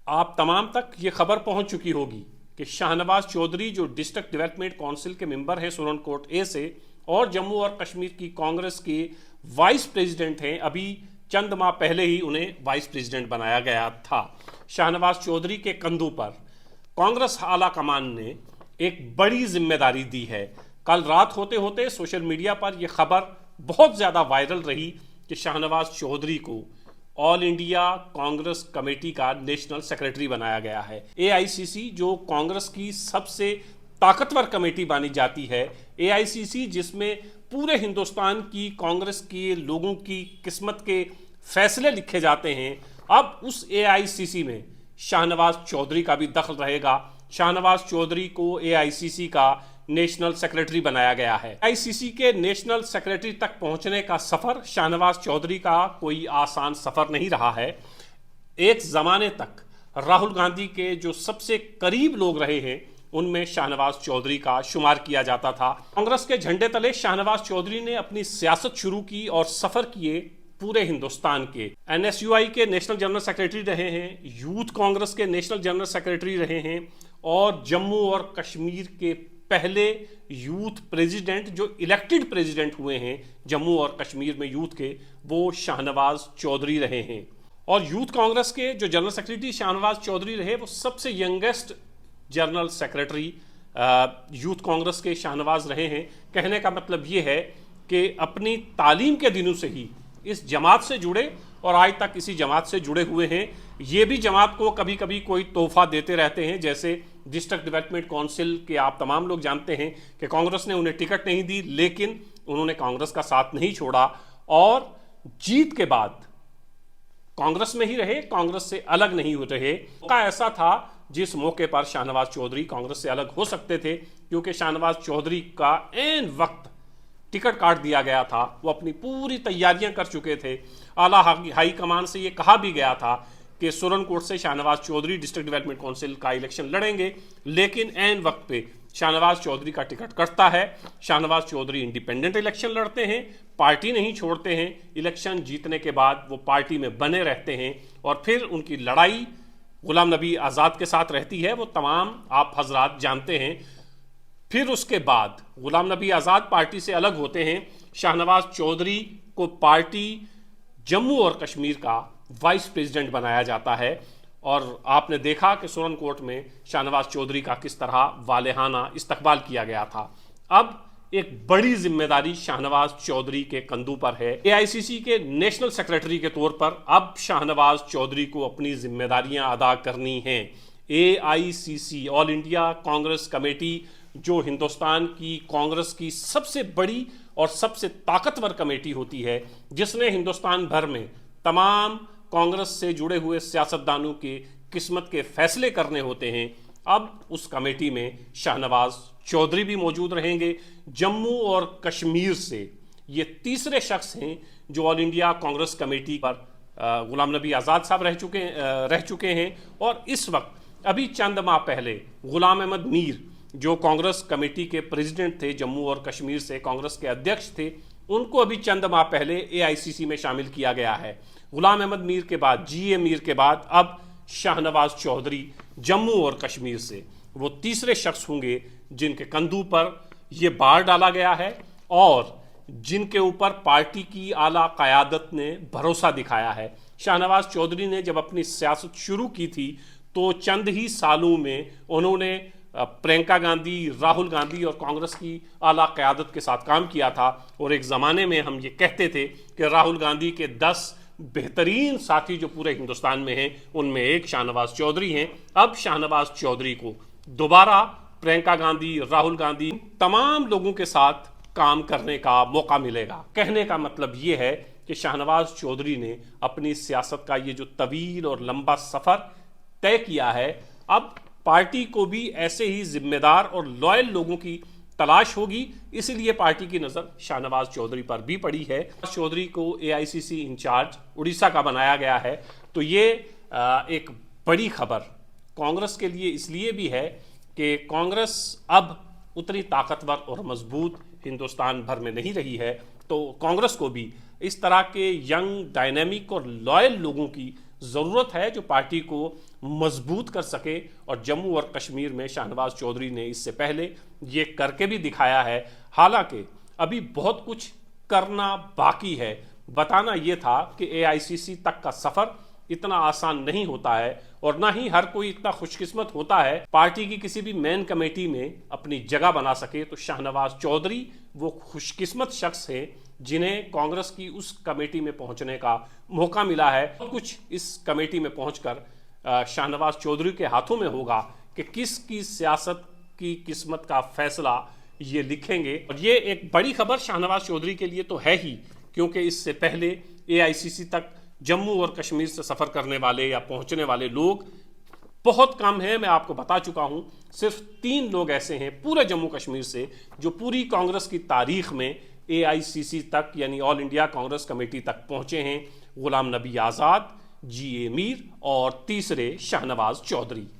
आप तमाम तक ये खबर पहुंच चुकी होगी कि शाहनवाज चौधरी जो डिस्ट्रिक्ट डेवलपमेंट काउंसिल के मेंबर हैं सुरनकोट ए से और जम्मू और कश्मीर की कांग्रेस के वाइस प्रेसिडेंट हैं, अभी चंद माह पहले ही उन्हें वाइस प्रेसिडेंट बनाया गया था। शाहनवाज चौधरी के कंधों पर कांग्रेस आला कमान ने एक बड़ी जिम्मेदारी दी है। कल रात होते होते सोशल मीडिया पर यह खबर बहुत ज़्यादा वायरल रही कि शाहनवाज चौधरी को ऑल इंडिया कांग्रेस कमेटी का नेशनल सेक्रेटरी बनाया गया है। एआईसीसी जो कांग्रेस की सबसे ताकतवर कमेटी मानी जाती है, एआईसीसी जिसमें पूरे हिंदुस्तान की कांग्रेस के लोगों की किस्मत के फैसले लिखे जाते हैं, अब उस एआईसीसी में शाहनवाज चौधरी का भी दखल रहेगा। शाहनवाज चौधरी को एआईसीसी का नेशनल सेक्रेटरी बनाया गया है। एआईसीसी के नेशनल सेक्रेटरी तक पहुंचने का सफर शाहनवाज चौधरी का कोई आसान सफर नहीं रहा है। एक जमाने तक राहुल गांधी के जो सबसे करीब लोग रहे हैं उनमें शाहनवाज चौधरी का शुमार किया जाता था। कांग्रेस के झंडे तले शाहनवाज चौधरी ने अपनी सियासत शुरू की और सफर किए पूरे हिंदुस्तान के। एनएसयूआई के नेशनल जनरल सेक्रेटरी रहे हैं, यूथ कांग्रेस के नेशनल जनरल सेक्रेटरी रहे हैं और जम्मू और कश्मीर के पहले यूथ प्रेसिडेंट जो इलेक्टेड प्रेसिडेंट हुए हैं जम्मू और कश्मीर में यूथ के, वो शाहनवाज चौधरी रहे हैं। और यूथ कांग्रेस के जो जनरल सेक्रेटरी शाहनवाज चौधरी रहे, वो सबसे youngest general secretary youth Congress के शाहनवाज रहे हैं। कहने का मतलब ये है कि अपनी तालीम के दिनों से ही इस जमात से जुड़े और आज तक इसी जमात से जुड़े हुए हैं। ये भी जमात को कभी कभी कोई तोहफा देते रहते हैं, जैसे डिस्ट्रिक्ट डेवलपमेंट काउंसिल के आप तमाम लोग जानते हैं कि कांग्रेस ने उन्हें टिकट नहीं दी, लेकिन उन्होंने कांग्रेस का साथ नहीं छोड़ा और जीत के बाद कांग्रेस में ही रहे, कांग्रेस से अलग नहीं हो रहे। मौका ऐसा था जिस मौके पर शाहनवाज चौधरी कांग्रेस से अलग हो सकते थे, क्योंकि शाहनवाज चौधरी का ऐन वक्त टिकट काट दिया गया था। वो अपनी पूरी तैयारियां कर चुके थे। आला हाई कमान से ये कहा भी गया था कि सुरनकोट से Shahnawaz Chaudhary district development council का इलेक्शन लड़ेंगे, लेकिन ऐन वक्त पे शाहनवाज चौधरी का टिकट कटता है। शाहनवाज चौधरी इंडिपेंडेंट इलेक्शन लड़ते हैं, पार्टी नहीं छोड़ते हैं। इलेक्शन जीतने के बाद वो पार्टी में बने रहते हैं और फिर उनकी लड़ाई गुलाम नबी आज़ाद के साथ रहती है, वो तमाम आप हजरात जानते हैं। फिर उसके बाद गुलाम नबी आज़ाद पार्टी से अलग होते हैं। शाहनवाज चौधरी को पार्टी जम्मू और कश्मीर का वाइस प्रेसिडेंट बनाया जाता है और आपने देखा कि सुरनकोट में शाहनवाज चौधरी का किस तरह वालेहाना इस्तकबाल किया गया था। अब एक बड़ी जिम्मेदारी शाहनवाज चौधरी के कंधों पर है। एआईसीसी के नेशनल सेक्रेटरी के तौर पर अब शाहनवाज चौधरी को अपनी जिम्मेदारियां अदा करनी हैं। AICC all India Congress committee जो हिंदुस्तान की कांग्रेस की सबसे बड़ी और सबसे ताकतवर कमेटी होती है, जिसने हिंदुस्तान भर में तमाम कांग्रेस से जुड़े हुए सियासतदानों के किस्मत के फैसले करने होते हैं, अब उस कमेटी में शाहनवाज चौधरी भी मौजूद रहेंगे। जम्मू और कश्मीर से ये तीसरे शख्स हैं जो ऑल इंडिया कांग्रेस कमेटी पर गुलाम नबी आज़ाद साहब रह चुके हैं और इस वक्त अभी चंद माह पहले गुलाम अहमद मीर जो कांग्रेस कमेटी के प्रेसिडेंट थे, जम्मू और कश्मीर से कांग्रेस के अध्यक्ष थे, उनको अभी चंद माह पहले एआईसीसी में शामिल किया गया है। गुलाम अहमद मीर के बाद, जीए मीर के बाद अब शाहनवाज चौधरी जम्मू और कश्मीर से वो तीसरे शख्स होंगे जिनके कंधों पर ये बार डाला गया है और जिनके ऊपर पार्टी की आला क़यादत ने भरोसा दिखाया है। शाहनवाज चौधरी ने जब अपनी सियासत शुरू की थी तो चंद ही सालों में उन्होंने प्रियंका गांधी, राहुल गांधी और कांग्रेस की आला क़यादत के साथ काम किया था और एक ज़माने में हम ये कहते थे कि राहुल गांधी के 10 बेहतरीन साथी जो पूरे हिंदुस्तान में हैं उनमें एक शाहनवाज चौधरी हैं। अब शाहनवाज चौधरी को दोबारा प्रियंका गांधी, राहुल गांधी, तमाम लोगों के साथ काम करने का मौका मिलेगा। कहने का मतलब ये है कि शाहनवाज चौधरी ने अपनी सियासत का ये जो तवील और लंबा सफ़र तय किया है, अब पार्टी को भी ऐसे ही जिम्मेदार और लॉयल लोगों की तलाश होगी, इसलिए पार्टी की नज़र शाहनवाज चौधरी पर भी पड़ी है। चौधरी को एआईसीसी इंचार्ज उड़ीसा का बनाया गया है, तो ये एक बड़ी खबर कांग्रेस के लिए इसलिए भी है कि कांग्रेस अब उतनी ताकतवर और मजबूत हिंदुस्तान भर में नहीं रही है, तो कांग्रेस को भी इस तरह के यंग, डायनेमिक और लॉयल लोगों की ضرورت ہے جو پارٹی کو مضبوط کر سکے، اور جموں اور کشمیر میں شاہنواز چودھری نے اس سے پہلے یہ کر کے بھی دکھایا ہے۔ حالانکہ ابھی بہت کچھ کرنا باقی ہے۔ بتانا یہ تھا کہ اے آئی سی سی تک کا سفر اتنا آسان نہیں ہوتا ہے، اور نہ ہی ہر کوئی اتنا خوش قسمت ہوتا ہے پارٹی کی کسی بھی مین کمیٹی میں اپنی جگہ بنا سکے۔ تو شاہنواز چودھری وہ خوش قسمت شخص ہیں جنہیں کانگریس کی اس کمیٹی میں پہنچنے کا موقع ملا ہے۔ کچھ اس کمیٹی میں پہنچ کر شاہنواز چودھری کے ہاتھوں میں ہوگا کہ کس کی سیاست کی قسمت کا فیصلہ یہ لکھیں گے۔ اور یہ ایک بڑی خبر شاہنواز چودھری کے لیے تو ہے ہی، کیونکہ اس سے پہلے اے آئی سی سی تک جموں اور کشمیر سے سفر کرنے والے یا پہنچنے والے لوگ بہت کم ہیں۔ میں آپ کو بتا چکا ہوں، صرف 3 لوگ ایسے ہیں پورے جموں کشمیر سے جو پوری کانگریس کی تاریخ میں اے آئی سی سی تک یعنی آل انڈیا کانگریس کمیٹی تک پہنچے ہیں: غلام نبی آزاد، جی اے میر اور تیسرے شاہنواز چودھری۔